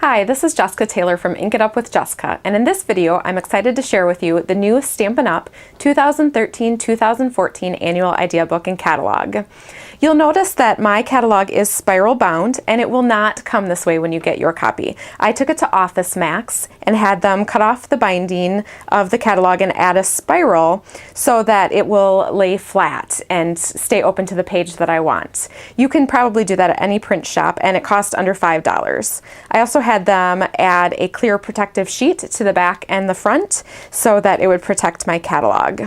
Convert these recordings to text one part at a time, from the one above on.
Hi, this is Jessica Taylor from Ink It Up with Jessica, and in this video I'm excited to share with you the new Stampin' Up! 2013-2014 Annual Idea Book and Catalog. You'll notice that my catalog is spiral bound, and it will not come this way when you get your copy. I took it to Office Max and had them cut off the binding of the catalog and add a spiral so that it will lay flat and stay open to the page that I want. You can probably do that at any print shop, and it cost under $5. I also had them add a clear protective sheet to the back and the front so that it would protect my catalog.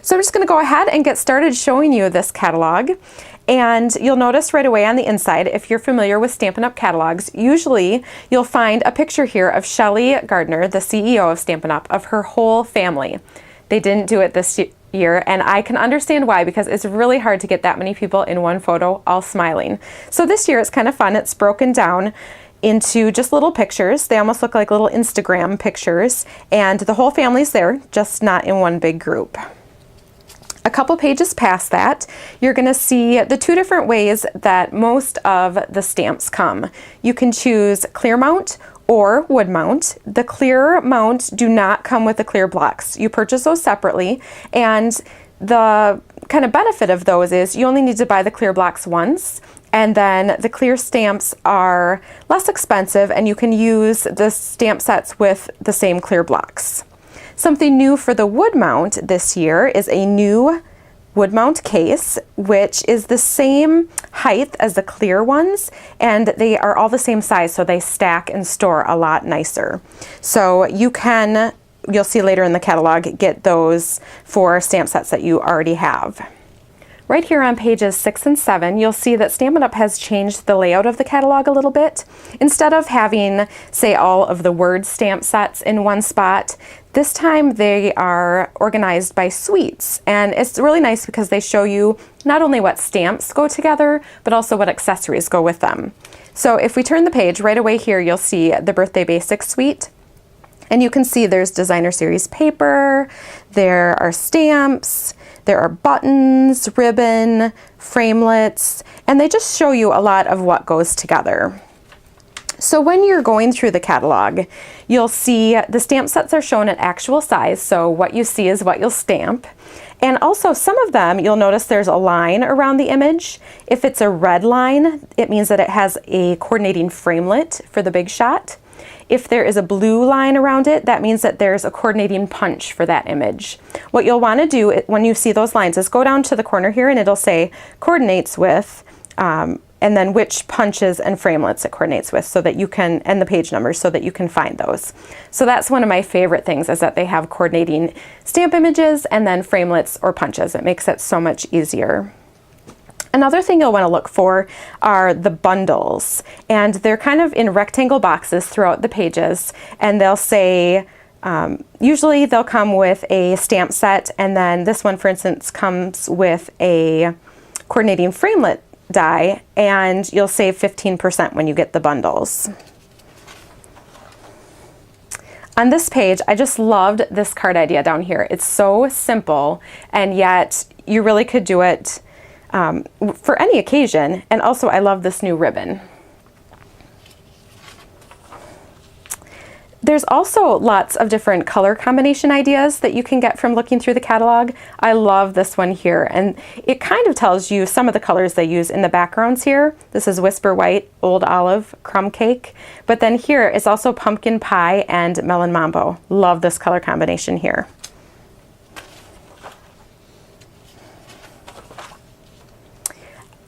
So I'm just going to go ahead and get started showing you this catalog. And you'll notice right away on the inside, if you're familiar with Stampin' Up! Catalogs, usually you'll find a picture here of Shelly Gardner, the CEO of Stampin' Up!, of her whole family. They didn't do it this year, and I can understand why, because it's really hard to get that many people in one photo all smiling. So this year it's kind of fun. It's broken down into just little pictures. They almost look like little Instagram pictures, and the whole family's there, just not in one big group. A couple pages past that, you're going to see the two different ways that most of the stamps come. You can choose clear mount or wood mount. The clear mount do not come with the clear blocks. You purchase those separately, and the kind of benefit of those is you only need to buy the clear blocks once, and then the clear stamps are less expensive and you can use the stamp sets with the same clear blocks. Something new for the wood mount this year is a new wood mount case, which is the same height as the clear ones, and they are all the same size, so they stack and store a lot nicer. So you can, you'll see later in the catalog, get those for stamp sets that you already have. Right here on pages 6 and 7, you'll see that Stampin' Up! Has changed the layout of the catalog a little bit. Instead of having, say, all of the word stamp sets in one spot, this time they are organized by suites, and it's really nice because they show you not only what stamps go together, but also what accessories go with them. So if we turn the page, right away here you'll see the Birthday Basics suite, and you can see there's designer series paper, there are stamps, there are buttons, ribbon, framelits, and they just show you a lot of what goes together. So when you're going through the catalog, you'll see the stamp sets are shown at actual size, so what you see is what you'll stamp. And also some of them, you'll notice there's a line around the image. If it's a red line, it means that it has a coordinating framelit for the big shot. If there is a blue line around it, that means that there's a coordinating punch for that image. What you'll want to do when you see those lines is go down to the corner here and it'll say coordinates with, and then which punches and framelits it coordinates with, so that you can, and the page numbers, so that you can find those. So that's one of my favorite things, is that they have coordinating stamp images and then framelits or punches. It makes it so much easier. Another thing you'll want to look for are the bundles, and they're kind of in rectangle boxes throughout the pages, and they'll say, usually they'll come with a stamp set, and then this one, for instance, comes with a coordinating framelit die, and you'll save 15% when you get the bundles. On this page, I just loved this card idea down here. It's so simple, and yet you really could do it for any occasion. And also I love this new ribbon. There's also lots of different color combination ideas that you can get from looking through the catalog. I love this one here, and it kind of tells you some of the colors they use in the backgrounds here. This is Whisper White, Old Olive, Crumb Cake, but then here is also Pumpkin Pie and Melon Mambo. Love this color combination here.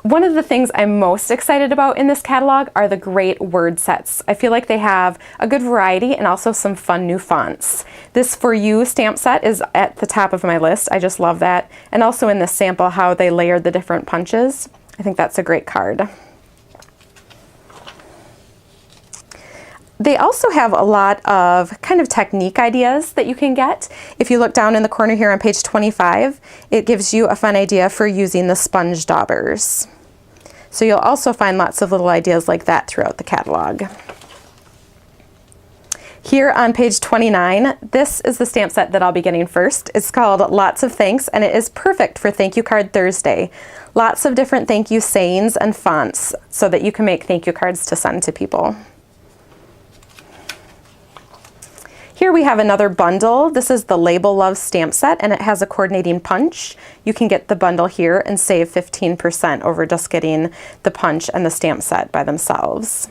One of the things I'm most excited about in this catalog are the great word sets. I feel like they have a good variety and also some fun new fonts. This For You stamp set is at the top of my list. I just love that. And also in this sample, how they layered the different punches. I think that's a great card. They also have a lot of kind of technique ideas that you can get. If you look down in the corner here on page 25, it gives you a fun idea for using the sponge daubers. So you'll also find lots of little ideas like that throughout the catalog. Here on page 29, this is the stamp set that I'll be getting first. It's called Lots of Thanks, and it is perfect for Thank You Card Thursday. Lots of different thank you sayings and fonts so that you can make thank you cards to send to people. Here we have another bundle. This is the Label Love stamp set, and it has a coordinating punch. You can get the bundle here and save 15% over just getting the punch and the stamp set by themselves.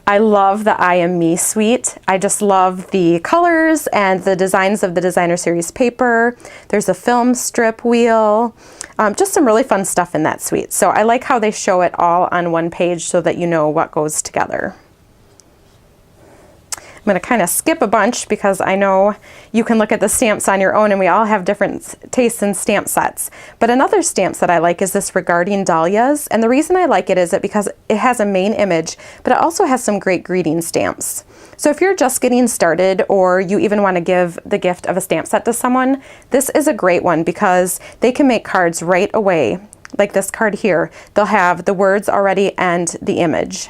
I love the I Am Me suite. I just love the colors and the designs of the designer series paper. There's a film strip wheel, just some really fun stuff in that suite. So I like how they show it all on one page so that you know what goes together. I'm going to kind of skip a bunch because I know you can look at the stamps on your own and we all have different tastes in stamp sets. But another stamp set I like is this Regarding Dahlias. And the reason I like it is that because it has a main image, but it also has some great greeting stamps. So if you're just getting started or you even want to give the gift of a stamp set to someone, this is a great one because they can make cards right away. Like this card here, they'll have the words already and the image.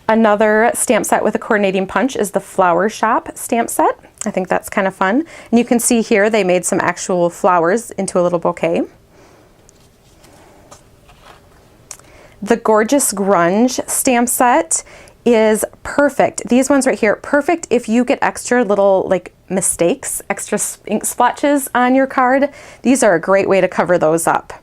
Another stamp set with a coordinating punch is the Flower Shop stamp set. I think that's kind of fun. And you can see here they made some actual flowers into a little bouquet. The Gorgeous Grunge stamp set is perfect. These ones right here, perfect if you get extra little like mistakes, extra ink splotches on your card. These are a great way to cover those up.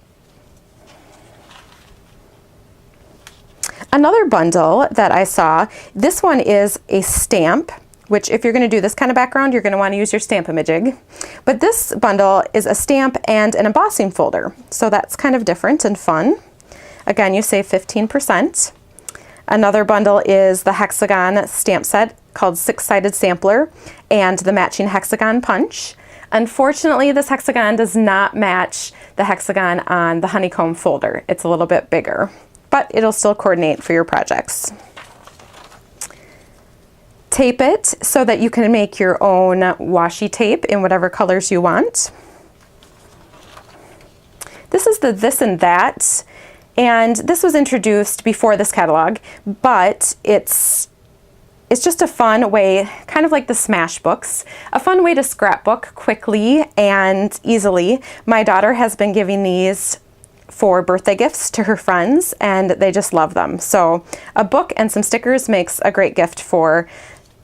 Another bundle that I saw, this one is a stamp, which if you're going to do this kind of background, you're going to want to use your Stamp-A-Majig. But this bundle is a stamp and an embossing folder. So that's kind of different and fun. Again, you save 15%. Another bundle is the hexagon stamp set called Six-Sided Sampler and the matching hexagon punch. Unfortunately, this hexagon does not match the hexagon on the honeycomb folder. It's a little bit bigger, but it'll still coordinate for your projects. Tape it so that you can make your own washi tape in whatever colors you want. This is the This and That, and this was introduced before this catalog, but it's just a fun way, kind of like the Smash books, a fun way to scrapbook quickly and easily. My daughter has been giving these for birthday gifts to her friends and they just love them. So a book and some stickers makes a great gift for,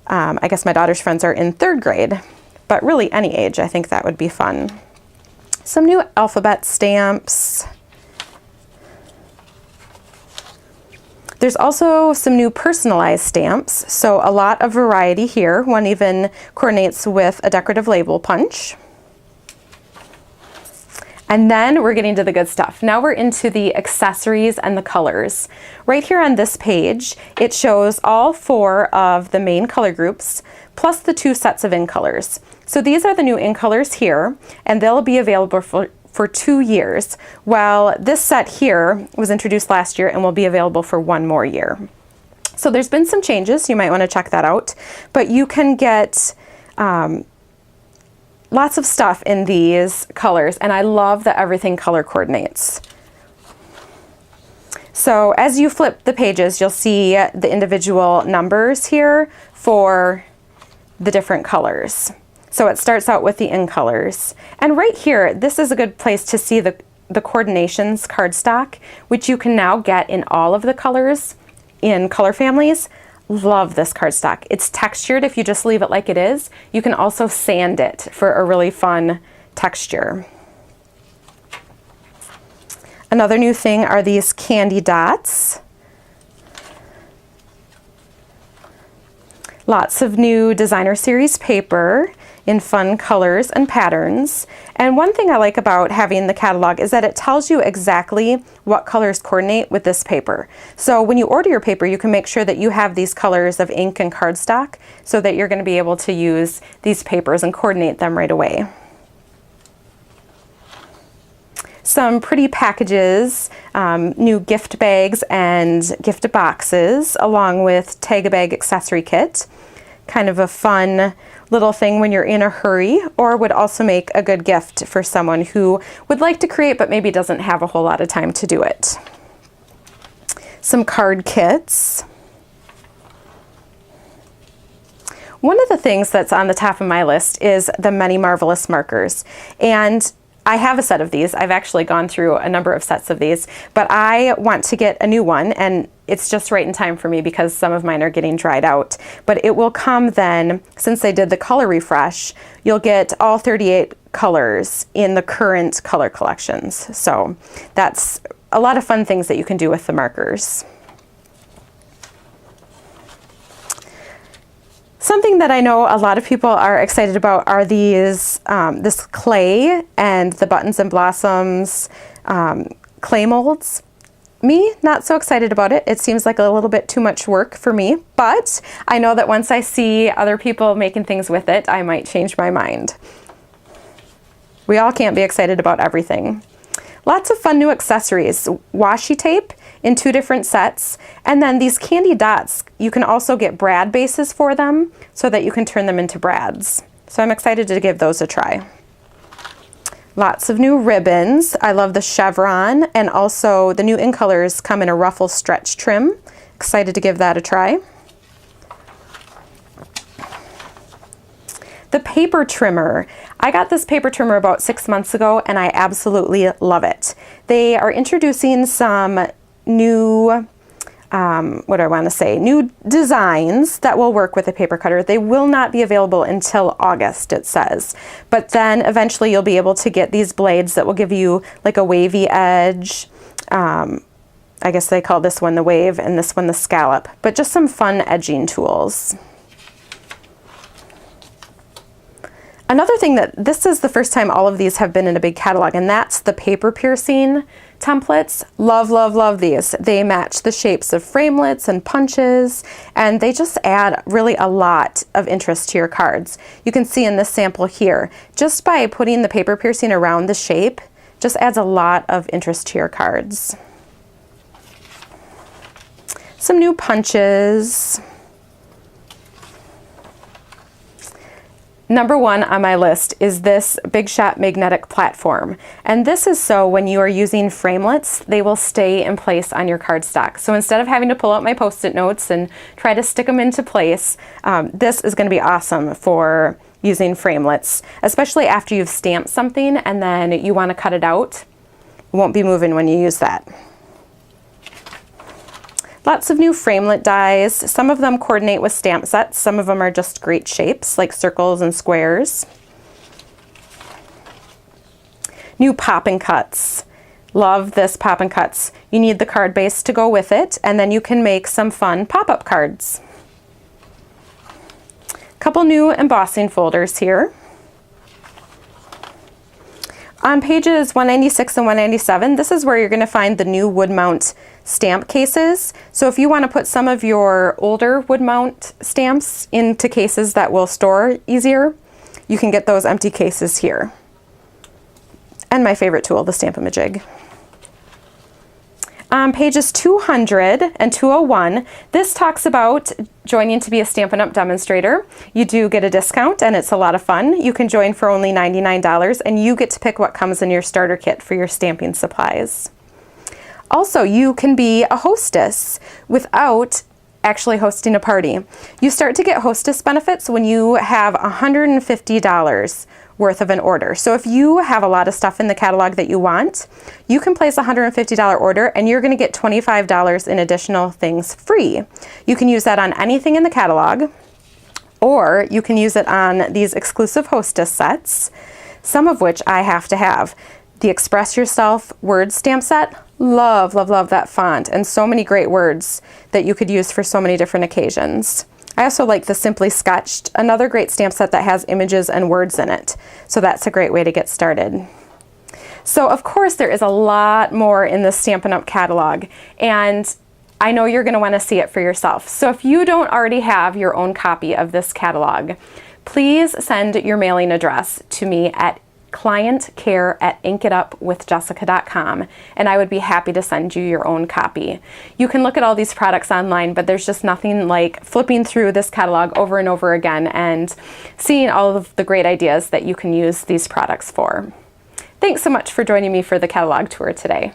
I guess my daughter's friends are in 3rd grade, but really any age, I think that would be fun. Some new alphabet stamps. There's also some new personalized stamps, so a lot of variety here. One even coordinates with a decorative label punch. And then we're getting to the good stuff. Now we're into the accessories and the colors. Right here on this page, it shows all 4 of the main color groups, plus the 2 sets of in colors. So these are the new in colors here, and they'll be available for 2 years, while this set here was introduced last year and will be available for 1 more year. So there's been some changes, you might want to check that out, but you can get lots of stuff in these colors, and I love that everything color coordinates. So as you flip the pages, you'll see the individual numbers here for the different colors. So it starts out with the in colors. And right here, this is a good place to see the coordinations cardstock, which you can now get in all of the colors in color families. Love this cardstock. It's textured if you just leave it like it is. You can also sand it for a really fun texture. Another new thing are these candy dots. Lots of new designer series paper in fun colors and patterns. And one thing I like about having the catalog is that it tells you exactly what colors coordinate with this paper. So when you order your paper, you can make sure that you have these colors of ink and cardstock so that you're going to be able to use these papers and coordinate them right away. Some pretty packages, new gift bags and gift boxes, along with tag-a-bag accessory kit. Kind of a fun little thing when you're in a hurry, or would also make a good gift for someone who would like to create but maybe doesn't have a whole lot of time to do it. Some card kits. One of the things that's on the top of my list is the Many Marvelous markers. And I have a set of these. I've actually gone through a number of sets of these, but I want to get a new one, and it's just right in time for me because some of mine are getting dried out. But it will come then, since they did the color refresh, you'll get all 38 colors in the current color collections. So that's a lot of fun things that you can do with the markers. Something that I know a lot of people are excited about are these, this clay and the Buttons and Blossoms clay molds. Me, not so excited about it. It seems like a little bit too much work for me, but I know that once I see other people making things with it, I might change my mind. We all can't be excited about everything. Lots of fun new accessories. Washi tape in 2 different sets, and then these candy dots, you can also get brad bases for them so that you can turn them into brads. So I'm excited to give those a try. Lots of new ribbons. I love the chevron, and also the new in colors come in a ruffle stretch trim. Excited to give that a try. The paper trimmer. I got this paper trimmer about 6 months ago, and I absolutely love it. They are introducing some new, new designs that will work with a paper cutter. They will not be available until August, it says. But then eventually you'll be able to get these blades that will give you like a wavy edge. I guess they call this one the wave and this one the scallop, but just some fun edging tools. Another thing that this is the first time all of these have been in a big catalog, and that's the paper piercing templates. Love, love, love these. They match the shapes of framelits and punches, and they just add really a lot of interest to your cards. You can see in this sample here, just by putting the paper piercing around the shape, just adds a lot of interest to your cards. Some new punches. Number 1 on my list is this Big Shot magnetic platform. And this is so when you are using framelits, they will stay in place on your cardstock. So instead of having to pull out my Post-it notes and try to stick them into place, this is going to be awesome for using framelits, especially after you've stamped something and then you want to cut it out. It won't be moving when you use that. Lots of new framelit dies. Some of them coordinate with stamp sets. Some of them are just great shapes like circles and squares. New pop and cuts. Love this pop and cuts. You need the card base to go with it, and then you can make some fun pop-up cards. Couple new embossing folders here. On pages 196 and 197, this is where you're going to find the new wood mount stamp cases. So if you want to put some of your older wood mount stamps into cases that will store easier, you can get those empty cases here. And my favorite tool, the Stamp-A-Majig. On pages 200 and 201, this talks about joining to be a Stampin' Up! Demonstrator. You do get a discount and it's a lot of fun. You can join for only $99 and you get to pick what comes in your starter kit for your stamping supplies. Also, you can be a hostess without actually hosting a party. You start to get hostess benefits when you have $150 worth of an order. So if you have a lot of stuff in the catalog that you want, you can place a $150 order and you're going to get $25 in additional things free. You can use that on anything in the catalog, or you can use it on these exclusive hostess sets, some of which I have to have. The Express Yourself word stamp set, love, love, love that font, and so many great words that you could use for so many different occasions. I also like the Simply Sketched, another great stamp set that has images and words in it. So that's a great way to get started. So of course there is a lot more in the Stampin' Up! Catalog, and I know you're going to want to see it for yourself. So if you don't already have your own copy of this catalog, please send your mailing address to me at clientcare@inkitupwithjessica.com, and I would be happy to send you your own copy. You can look at all these products online, but there's just nothing like flipping through this catalog over and over again and seeing all of the great ideas that you can use these products for. Thanks so much for joining me for the catalog tour today.